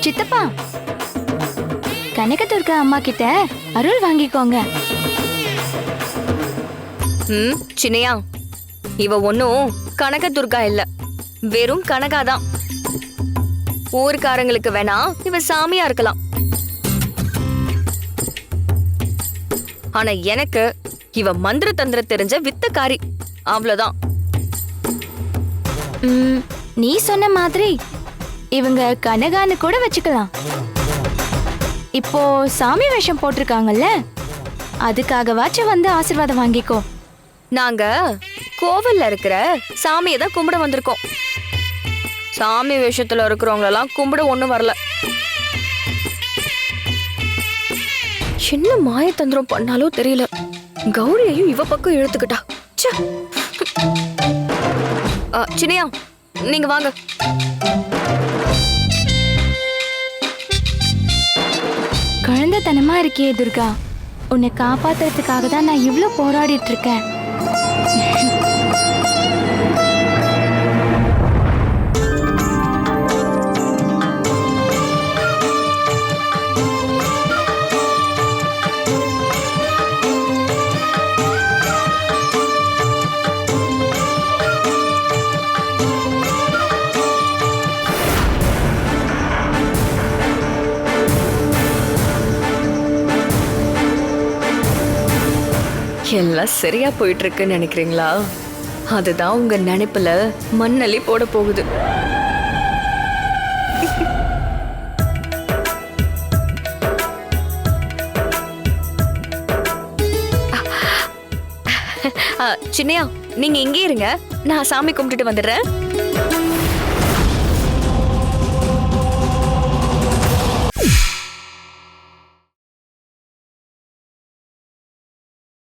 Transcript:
சித்தப்பா, கனகதுர்கா அம்மா கிட்ட அருள் வாங்கிக்கோங்க. சின்னையா, இவ ஒன்னும் கனகதுர்கா இல்ல, வெறும் கனகாதான். ஊருக்காரங்களுக்கு வேணா இவ சாமியா இருக்கலாம், ஆனா எனக்கு இவ மந்திர தந்திர தெரிஞ்ச வித்தக்காரி, அவ்வளவுதான். நீ சொன்ன மாதிரி இவங்க கனகான்னு கூட வச்சுக்கலாம். இப்போ சாமி வேஷம் போட்டிருக்காங்கல்ல, அதுக்காகவாச்சும் வந்து ஆசீர்வாதம் வாங்கிக்கோ. நாங்க கோவில்ல இருக்கிற சாமியை தான் கும்பிட வந்திருக்கோம். சாமி வேஷத்துல இருக்கிறவங்களெல்லாம் கும்பிட ஒண்ணும் வரல. என்ன மாயத்தந்திரம் பண்ணாலும் தெரியல, கௌரியையும் இவ பக்கம் இழுத்துக்கிட்டா. சின்னையா, நீங்க வாங்க. குழந்தைத்தனமா இருக்கியே துர்கா, உன்னை காப்பாத்துறதுக்காக தான் நான் இவ்ளோ போராடிட்டு இருக்கேன். எல்லாம் சரியா போயிட்டு இருக்குன்னு நினைக்கிறீங்களா? அதுதான் உங்க நினைப்புல மண்ணள்ளி போட போகுது. சின்னையா, நீங்க இங்கே இருங்க, நான் சாமி கும்பிட்டுட்டு வந்துடுறேன்.